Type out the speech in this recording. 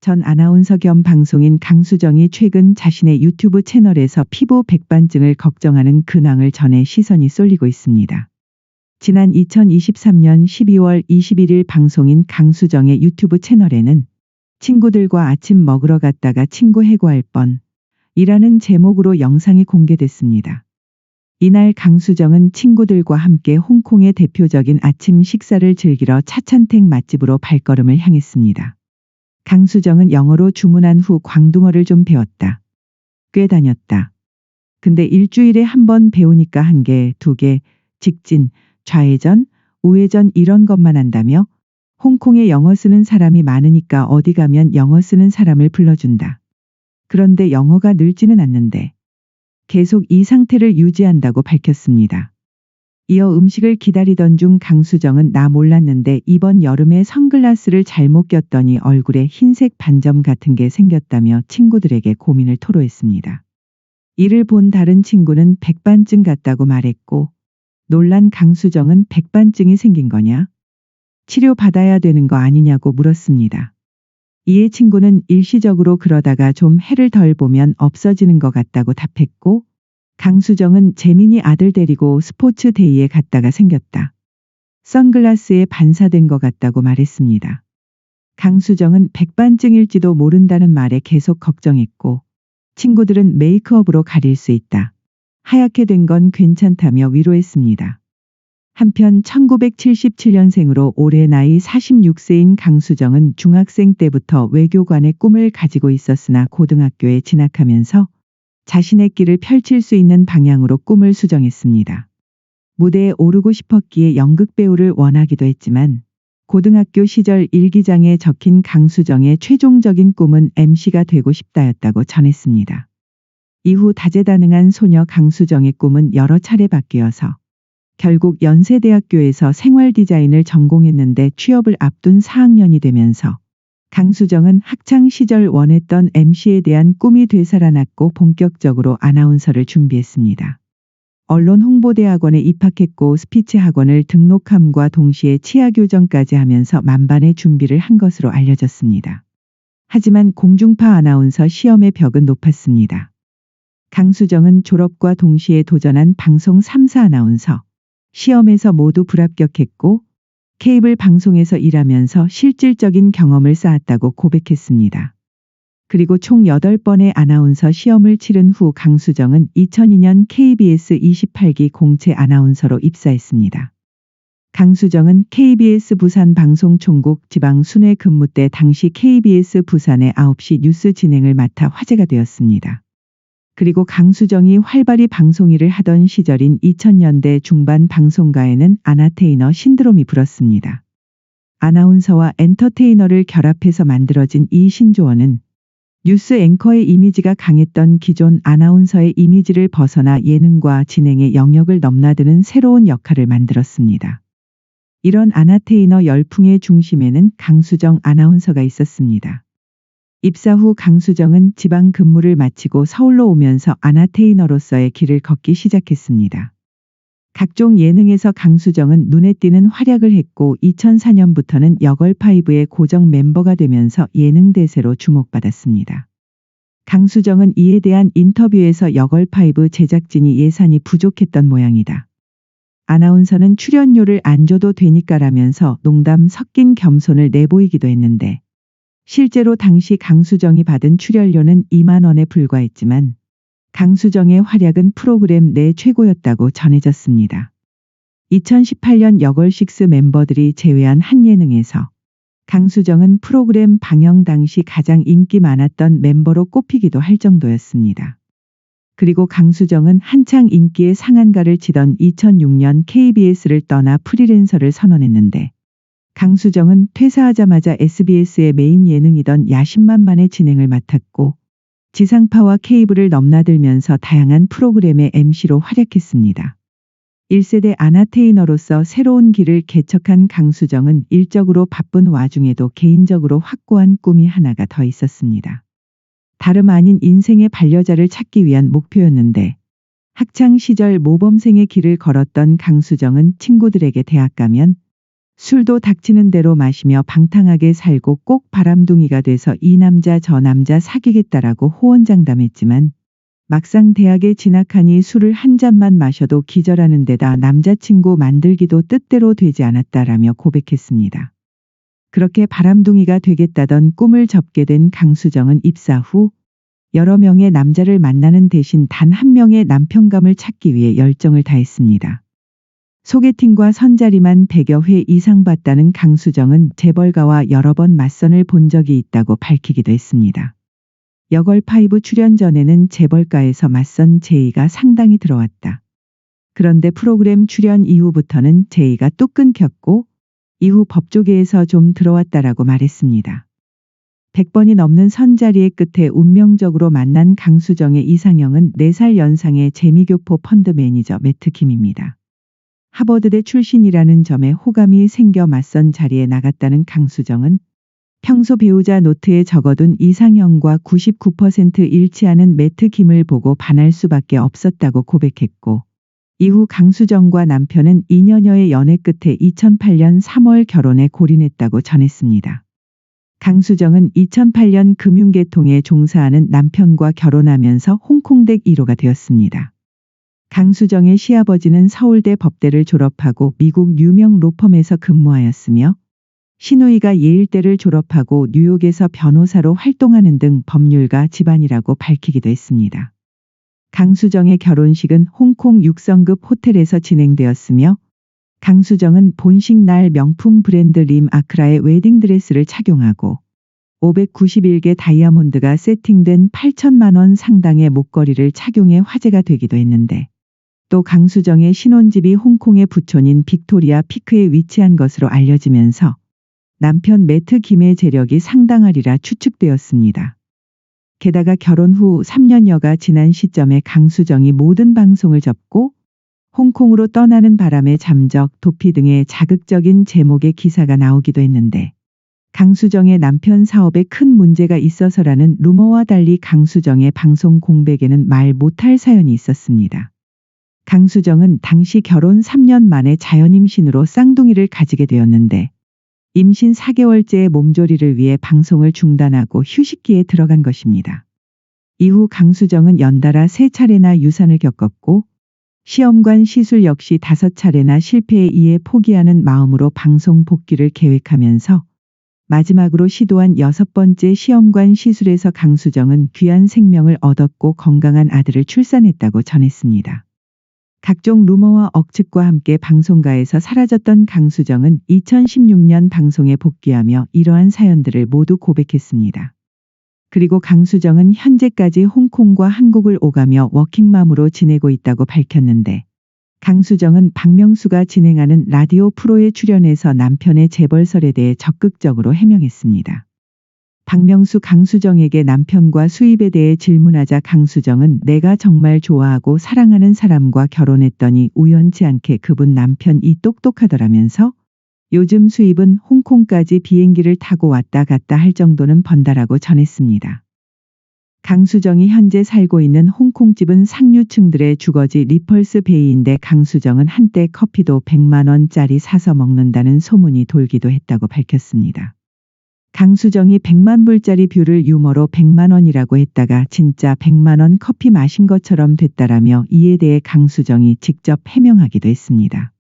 전 아나운서 겸 방송인 강수정이 최근 자신의 유튜브 채널에서 피부 백반증을 걱정하는 근황을 전해 시선이 쏠리고 있습니다. 지난 2023년 12월 21일 방송인 강수정의 유튜브 채널에는 친구들과 아침 먹으러 갔다가 친구 해고할 뻔 이라는 제목으로 영상이 공개됐습니다. 이날 강수정은 친구들과 함께 홍콩의 대표적인 아침 식사를 즐기러 차찬택 맛집으로 발걸음을 향했습니다. 강수정은 영어로 주문한 후 광둥어를 좀 배웠다. 꽤 다녔다. 근데 일주일에 한 번 배우니까 1개, 2개, 직진, 좌회전, 우회전 이런 것만 한다며 홍콩에 영어 쓰는 사람이 많으니까 어디 가면 영어 쓰는 사람을 불러준다. 그런데 영어가 늘지는 않는데 계속 이 상태를 유지한다고 밝혔습니다. 이어 음식을 기다리던 중 강수정은 나 몰랐는데 이번 여름에 선글라스를 잘못 꼈더니 얼굴에 흰색 반점 같은 게 생겼다며 친구들에게 고민을 토로했습니다. 이를 본 다른 친구는 백반증 같다고 말했고 놀란 강수정은 백반증이 생긴 거냐? 치료받아야 되는 거 아니냐고 물었습니다. 이에 친구는 일시적으로 그러다가 좀 해를 덜 보면 없어지는 것 같다고 답했고 강수정은 재민이 아들 데리고 스포츠 데이에 갔다가 생겼다. 선글라스에 반사된 것 같다고 말했습니다. 강수정은 백반증일지도 모른다는 말에 계속 걱정했고 친구들은 메이크업으로 가릴 수 있다. 하얗게 된 건 괜찮다며 위로했습니다. 한편 1977년생으로 올해 나이 46세인 강수정은 중학생 때부터 외교관의 꿈을 가지고 있었으나 고등학교에 진학하면서 자신의 길을 펼칠 수 있는 방향으로 꿈을 수정했습니다. 무대에 오르고 싶었기에 연극배우를 원하기도 했지만 고등학교 시절 일기장에 적힌 강수정의 최종적인 꿈은 MC가 되고 싶다였다고 전했습니다. 이후 다재다능한 소녀 강수정의 꿈은 여러 차례 바뀌어서 결국 연세대학교에서 생활디자인을 전공했는데 취업을 앞둔 4학년이 되면서 강수정은 학창 시절 원했던 MC에 대한 꿈이 되살아났고 본격적으로 아나운서를 준비했습니다. 언론홍보대학원에 입학했고 스피치 학원을 등록함과 동시에 치아교정까지 하면서 만반의 준비를 한 것으로 알려졌습니다. 하지만 공중파 아나운서 시험의 벽은 높았습니다. 강수정은 졸업과 동시에 도전한 방송 3사 아나운서 시험에서 모두 불합격했고 케이블 방송에서 일하면서 실질적인 경험을 쌓았다고 고백했습니다. 그리고 총 8번의 아나운서 시험을 치른 후 강수정은 2002년 KBS 28기 공채 아나운서로 입사했습니다. 강수정은 KBS 부산 방송총국 지방 순회 근무 때 당시 KBS 부산의 9시 뉴스 진행을 맡아 화제가 되었습니다. 그리고 강수정이 활발히 방송 일을 하던 시절인 2000년대 중반 방송가에는 아나테이너 신드롬이 불었습니다. 아나운서와 엔터테이너를 결합해서 만들어진 이 신조어는 뉴스 앵커의 이미지가 강했던 기존 아나운서의 이미지를 벗어나 예능과 진행의 영역을 넘나드는 새로운 역할을 만들었습니다. 이런 아나테이너 열풍의 중심에는 강수정 아나운서가 있었습니다. 입사 후 강수정은 지방 근무를 마치고 서울로 오면서 아나테이너로서의 길을 걷기 시작했습니다. 각종 예능에서 강수정은 눈에 띄는 활약을 했고 2004년부터는 여걸파이브의 고정 멤버가 되면서 예능 대세로 주목받았습니다. 강수정은 이에 대한 인터뷰에서 여걸파이브 제작진이 예산이 부족했던 모양이다. 아나운서는 출연료를 안 줘도 되니까라면서 농담 섞인 겸손을 내보이기도 했는데 실제로 당시 강수정이 받은 출연료는 2만 원에 불과했지만 강수정의 활약은 프로그램 내 최고였다고 전해졌습니다. 2018년 여걸식스 멤버들이 제외한 한 예능에서 강수정은 프로그램 방영 당시 가장 인기 많았던 멤버로 꼽히기도 할 정도였습니다. 그리고 강수정은 한창 인기의 상한가를 치던 2006년 KBS를 떠나 프리랜서를 선언했는데 강수정은 퇴사하자마자 SBS의 메인 예능이던 야심만반의 진행을 맡았고 지상파와 케이블을 넘나들면서 다양한 프로그램의 MC로 활약했습니다. 1세대 아나테이너로서 새로운 길을 개척한 강수정은 일적으로 바쁜 와중에도 개인적으로 확고한 꿈이 하나가 더 있었습니다. 다름 아닌 인생의 반려자를 찾기 위한 목표였는데 학창 시절 모범생의 길을 걸었던 강수정은 친구들에게 대학 가면 술도 닥치는 대로 마시며 방탕하게 살고 꼭 바람둥이가 돼서 이 남자 저 남자 사귀겠다라고 호언장담했지만 막상 대학에 진학하니 술을 한 잔만 마셔도 기절하는 데다 남자친구 만들기도 뜻대로 되지 않았다라며 고백했습니다. 그렇게 바람둥이가 되겠다던 꿈을 접게 된 강수정은 입사 후 여러 명의 남자를 만나는 대신 단 한 명의 남편감을 찾기 위해 열정을 다했습니다. 소개팅과 선자리만 100여 회 이상 봤다는 강수정은 재벌가와 여러 번 맞선을 본 적이 있다고 밝히기도 했습니다. 여걸5 출연 전에는 재벌가에서 맞선 제의가 상당히 들어왔다. 그런데 프로그램 출연 이후부터는 제의가 뚝 끊겼고 이후 법조계에서 좀 들어왔다라고 말했습니다. 100번이 넘는 선자리의 끝에 운명적으로 만난 강수정의 이상형은 4살 연상의 재미교포 펀드 매니저 매트 김입니다. 하버드대 출신이라는 점에 호감이 생겨 맞선 자리에 나갔다는 강수정은 평소 배우자 노트에 적어둔 이상형과 99% 일치하는 매트 김을 보고 반할 수밖에 없었다고 고백했고 이후 강수정과 남편은 2년여의 연애 끝에 2008년 3월 결혼에 골인했다고 전했습니다. 강수정은 2008년 금융계통에 종사하는 남편과 결혼하면서 홍콩댁 1호가 되었습니다. 강수정의 시아버지는 서울대 법대를 졸업하고 미국 유명 로펌에서 근무하였으며 시누이가 예일대를 졸업하고 뉴욕에서 변호사로 활동하는 등 법률가 집안이라고 밝히기도 했습니다. 강수정의 결혼식은 홍콩 6성급 호텔에서 진행되었으며 강수정은 본식 날 명품 브랜드 림 아크라의 웨딩드레스를 착용하고 591개 다이아몬드가 세팅된 8천만 원 상당의 목걸이를 착용해 화제가 되기도 했는데 또 강수정의 신혼집이 홍콩의 부촌인 빅토리아 피크에 위치한 것으로 알려지면서 남편 매트 김의 재력이 상당하리라 추측되었습니다. 게다가 결혼 후 3년여가 지난 시점에 강수정이 모든 방송을 접고 홍콩으로 떠나는 바람에 잠적, 도피 등의 자극적인 제목의 기사가 나오기도 했는데 강수정의 남편 사업에 큰 문제가 있어서라는 루머와 달리 강수정의 방송 공백에는 말 못할 사연이 있었습니다. 강수정은 당시 결혼 3년 만에 자연임신으로 쌍둥이를 가지게 되었는데 임신 4개월째의 몸조리를 위해 방송을 중단하고 휴식기에 들어간 것입니다. 이후 강수정은 연달아 3차례나 유산을 겪었고 시험관 시술 역시 5차례나 실패에 의해 포기하는 마음으로 방송 복귀를 계획하면서 마지막으로 시도한 6번째 시험관 시술에서 강수정은 귀한 생명을 얻었고 건강한 아들을 출산했다고 전했습니다. 각종 루머와 억측과 함께 방송가에서 사라졌던 강수정은 2016년 방송에 복귀하며 이러한 사연들을 모두 고백했습니다. 그리고 강수정은 현재까지 홍콩과 한국을 오가며 워킹맘으로 지내고 있다고 밝혔는데 강수정은 박명수가 진행하는 라디오 프로에 출연해서 남편의 재벌설에 대해 적극적으로 해명했습니다. 박명수 강수정에게 남편과 수입에 대해 질문하자 강수정은 내가 정말 좋아하고 사랑하는 사람과 결혼했더니 우연치 않게 그분 남편이 똑똑하더라면서 요즘 수입은 홍콩까지 비행기를 타고 왔다 갔다 할 정도는 번다라고 전했습니다. 강수정이 현재 살고 있는 홍콩집은 상류층들의 주거지 리펄스 베이인데 강수정은 한때 커피도 100만 원짜리 사서 먹는다는 소문이 돌기도 했다고 밝혔습니다. 강수정이 100만 불짜리 뷰를 유머로 100만 원이라고 했다가 진짜 100만 원 커피 마신 것처럼 됐다라며 이에 대해 강수정이 직접 해명하기도 했습니다.